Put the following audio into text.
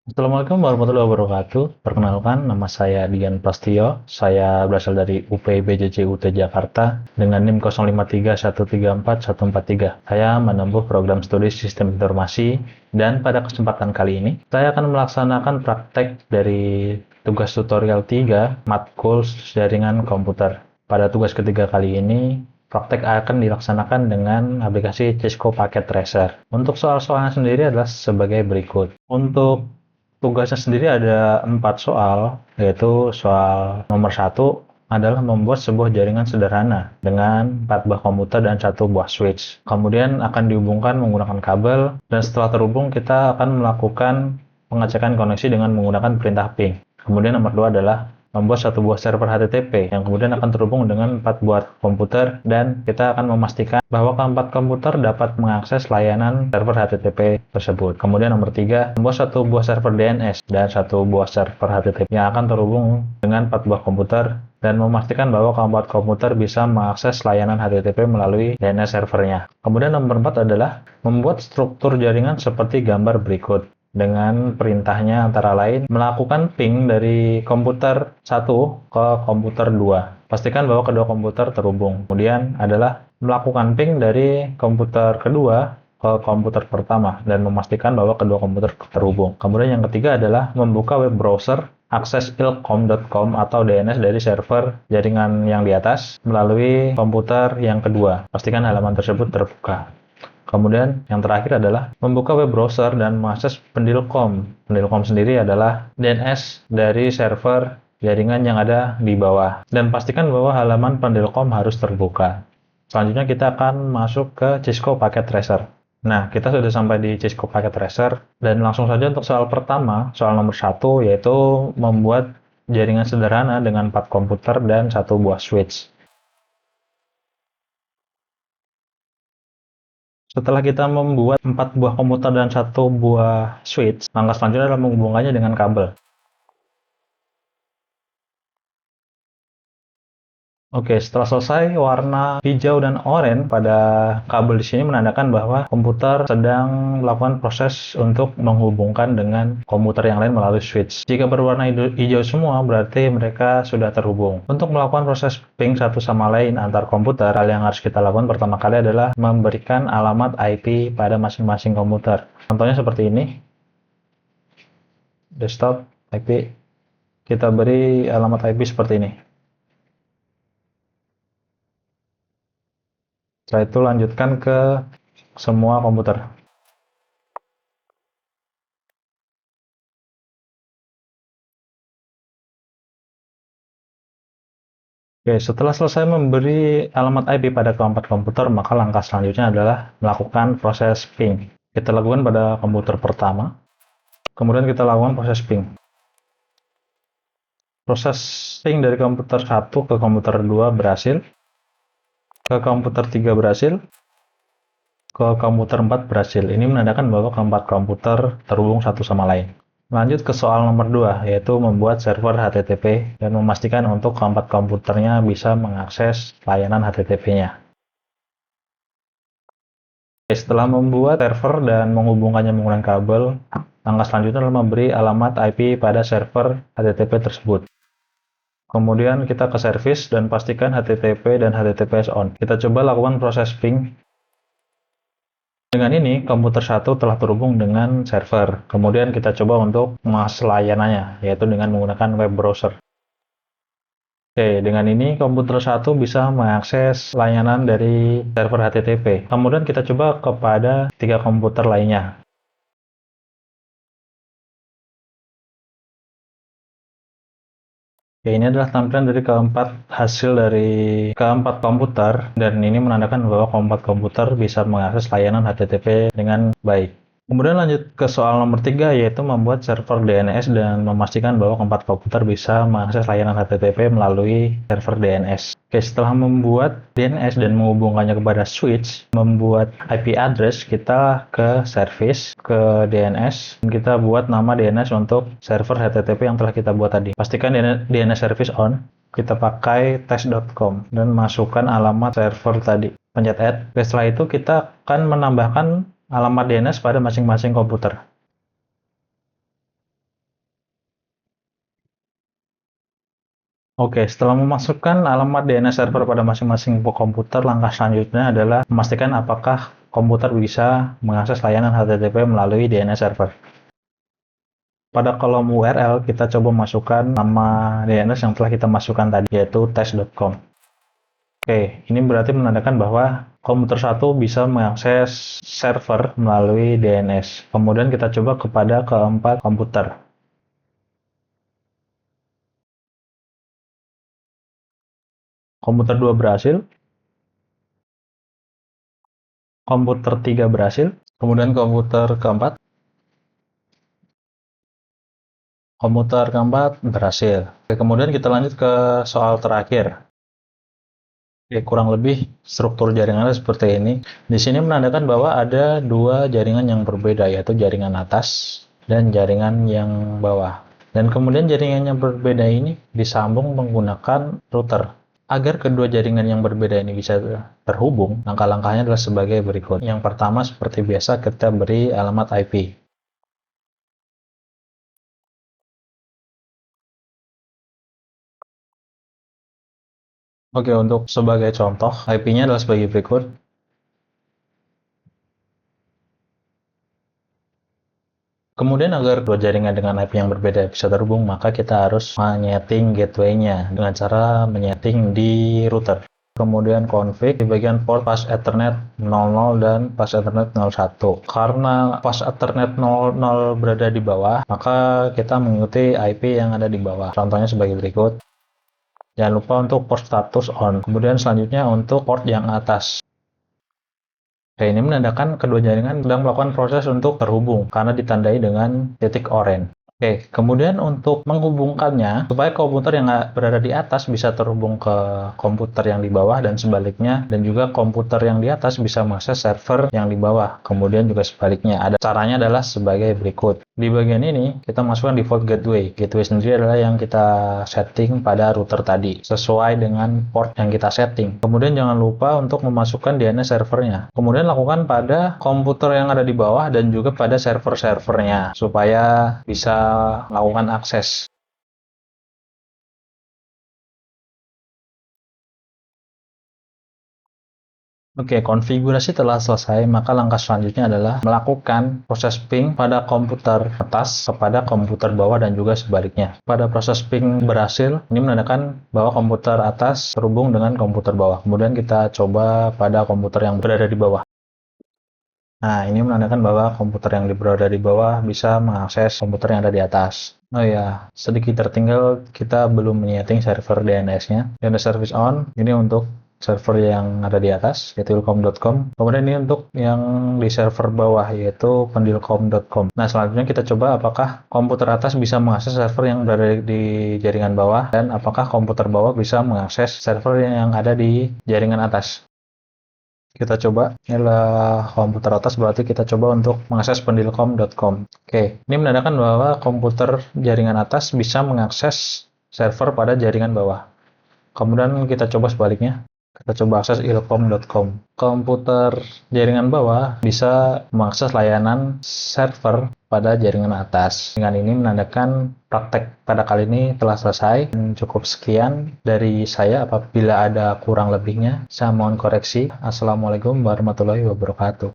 Assalamualaikum warahmatullahi wabarakatuh. Perkenalkan, nama saya Dian Prastio. Saya berasal dari UPI BJJ Jakarta dengan NIM 0531341143. Saya menempuh program studi Sistem Informasi dan pada kesempatan kali ini saya akan melaksanakan praktek dari tugas tutorial 3 matkul jaringan komputer. Pada tugas ketiga kali ini praktek akan dilaksanakan dengan aplikasi Cisco Packet Tracer. Untuk soal-soalnya sendiri adalah sebagai berikut. Untuk tugasnya sendiri ada 4 soal, yaitu soal nomor 1 adalah membuat sebuah jaringan sederhana dengan 4 buah komputer dan 1 buah switch. Kemudian akan dihubungkan menggunakan kabel, dan setelah terhubung kita akan melakukan pengecekan koneksi dengan menggunakan perintah ping. Kemudian nomor 2 adalah membuat satu buah server HTTP yang kemudian akan terhubung dengan 4 buah komputer, dan kita akan memastikan bahwa keempat komputer dapat mengakses layanan server HTTP tersebut. Kemudian nomor 3, membuat satu buah server DNS dan satu buah server HTTP yang akan terhubung dengan 4 buah komputer dan memastikan bahwa keempat komputer bisa mengakses layanan HTTP melalui DNS servernya. Kemudian nomor 4 adalah membuat struktur jaringan seperti gambar berikut. Dengan perintahnya antara lain melakukan ping dari komputer 1 ke komputer 2. Pastikan bahwa kedua komputer terhubung. Kemudian adalah melakukan ping dari komputer kedua ke komputer pertama dan memastikan bahwa kedua komputer terhubung. Kemudian yang ketiga adalah membuka web browser akses ilcom.com atau DNS dari server jaringan yang di atas melalui komputer yang kedua. Pastikan halaman tersebut terbuka. Kemudian yang terakhir adalah membuka web browser dan mengakses pendilcom. Pendilcom sendiri adalah DNS dari server jaringan yang ada di bawah. Dan pastikan bahwa halaman pendilcom harus terbuka. Selanjutnya kita akan masuk ke Cisco Packet Tracer. Nah, kita sudah sampai di Cisco Packet Tracer dan langsung saja untuk soal pertama, soal nomor 1, yaitu membuat jaringan sederhana dengan 4 komputer dan 1 buah switch. Setelah kita membuat 4 buah komputer dan 1 buah switch, langkah selanjutnya adalah menghubungkannya dengan kabel. Oke, setelah selesai, warna hijau dan oranye pada kabel di sini menandakan bahwa komputer sedang melakukan proses untuk menghubungkan dengan komputer yang lain melalui switch. Jika berwarna hijau semua, berarti mereka sudah terhubung. Untuk melakukan proses ping satu sama lain antar komputer, hal yang harus kita lakukan pertama kali adalah memberikan alamat IP pada masing-masing komputer. Contohnya seperti ini, desktop IP, kita beri alamat IP seperti ini. Setelah itu lanjutkan ke semua komputer. Oke, setelah selesai memberi alamat IP pada keempat komputer, maka langkah selanjutnya adalah melakukan proses ping. Kita lakukan pada komputer pertama, kemudian kita lakukan proses ping. Proses ping dari komputer 1 ke komputer 2 berhasil, ke komputer 3 berhasil, ke komputer 4 berhasil. Ini menandakan bahwa keempat komputer terhubung satu sama lain. Lanjut ke soal nomor 2, yaitu membuat server HTTP dan memastikan untuk keempat komputernya bisa mengakses layanan HTTP-nya. Setelah membuat server dan menghubungkannya menggunakan kabel, langkah selanjutnya adalah memberi alamat IP pada server HTTP tersebut. Kemudian kita ke service dan pastikan HTTP dan HTTPS on. Kita coba lakukan proses ping. Dengan ini, komputer 1 telah terhubung dengan server. Kemudian kita coba untuk mengakses layanannya, yaitu dengan menggunakan web browser. Oke, dengan ini komputer 1 bisa mengakses layanan dari server HTTP. Kemudian kita coba kepada 3 komputer lainnya. Ya, ini adalah tampilan dari hasil dari keempat komputer, dan ini menandakan bahwa keempat komputer bisa mengakses layanan HTTP dengan baik. Kemudian lanjut ke soal nomor 3, yaitu membuat server DNS dan memastikan bahwa keempat komputer bisa mengakses layanan HTTP melalui server DNS. Oke, setelah membuat DNS dan menghubungkannya kepada switch, membuat IP address, kita ke service, ke DNS, dan kita buat nama DNS untuk server HTTP yang telah kita buat tadi. Pastikan DNS service on, kita pakai test.com dan masukkan alamat server tadi. Pencet add. Setelah itu kita akan menambahkan alamat DNS pada masing-masing komputer. Oke, setelah memasukkan alamat DNS server pada masing-masing komputer, langkah selanjutnya adalah memastikan apakah komputer bisa mengakses layanan HTTP melalui DNS server. Pada kolom URL, kita coba masukkan nama DNS yang telah kita masukkan tadi, yaitu test.com. Oke, ini berarti menandakan bahwa komputer 1 bisa mengakses server melalui DNS. Kemudian kita coba kepada keempat komputer. Komputer 2 berhasil, komputer 3 berhasil, kemudian komputer keempat berhasil. Oke, kemudian kita lanjut ke soal terakhir. Oke, kurang lebih struktur jaringannya seperti ini. Di sini menandakan bahwa ada dua jaringan yang berbeda, yaitu jaringan atas dan jaringan yang bawah. Dan kemudian jaringan yang berbeda ini disambung menggunakan router. Agar kedua jaringan yang berbeda ini bisa terhubung, langkah-langkahnya adalah sebagai berikut. Yang pertama, seperti biasa, kita beri alamat IP. Oke, untuk sebagai contoh, IP-nya adalah sebagai berikut. Kemudian agar dua jaringan dengan IP yang berbeda bisa terhubung, maka kita harus menyeting gateway-nya dengan cara menyeting di router. Kemudian config di bagian port pas Ethernet 00 dan pas Ethernet 01. Karena pas Ethernet 00 berada di bawah, maka kita mengikuti IP yang ada di bawah. Contohnya sebagai berikut. Jangan lupa untuk port status on. Kemudian selanjutnya untuk port yang atas. Oke, ini menandakan kedua jaringan sedang melakukan proses untuk terhubung karena ditandai dengan titik oranye. Oke, kemudian untuk menghubungkannya, supaya komputer yang berada di atas bisa terhubung ke komputer yang di bawah dan sebaliknya, dan juga komputer yang di atas bisa mengakses server yang di bawah, kemudian juga sebaliknya. Ada caranya adalah sebagai berikut. Di bagian ini, kita masukkan default gateway. Gateway sendiri adalah yang kita setting pada router tadi, sesuai dengan port yang kita setting. Kemudian jangan lupa untuk memasukkan DNS servernya. Kemudian lakukan pada komputer yang ada di bawah dan juga pada server-servernya, supaya bisa melakukan akses. Oke, konfigurasi telah selesai, maka langkah selanjutnya adalah melakukan proses ping pada komputer atas kepada komputer bawah dan juga sebaliknya. Pada proses ping berhasil, ini menandakan bahwa komputer atas terhubung dengan komputer bawah. Kemudian kita coba pada komputer yang berada di bawah. Nah, ini menandakan bahwa komputer yang berada di bawah bisa mengakses komputer yang ada di atas. Oh ya, sedikit tertinggal, kita belum menyeting server DNS-nya. DNS service on, ini untuk server yang ada di atas, yaitu ilkom.com. Kemudian ini untuk yang di server bawah, yaitu pendilkom.com. Nah, selanjutnya kita coba apakah komputer atas bisa mengakses server yang berada di jaringan bawah, dan apakah komputer bawah bisa mengakses server yang ada di jaringan atas. Kita coba, inilah komputer atas, berarti kita coba untuk mengakses pendilkom.com. Oke, ini menandakan bahwa komputer jaringan atas bisa mengakses server pada jaringan bawah. Kemudian kita coba sebaliknya, kita coba akses ilkom.com. Komputer jaringan bawah bisa mengakses layanan server pada jaringan atas. Dengan ini menandakan praktek pada kali ini telah selesai. Cukup sekian dari saya. Apabila ada kurang lebihnya, saya mohon koreksi. Assalamualaikum warahmatullahi wabarakatuh.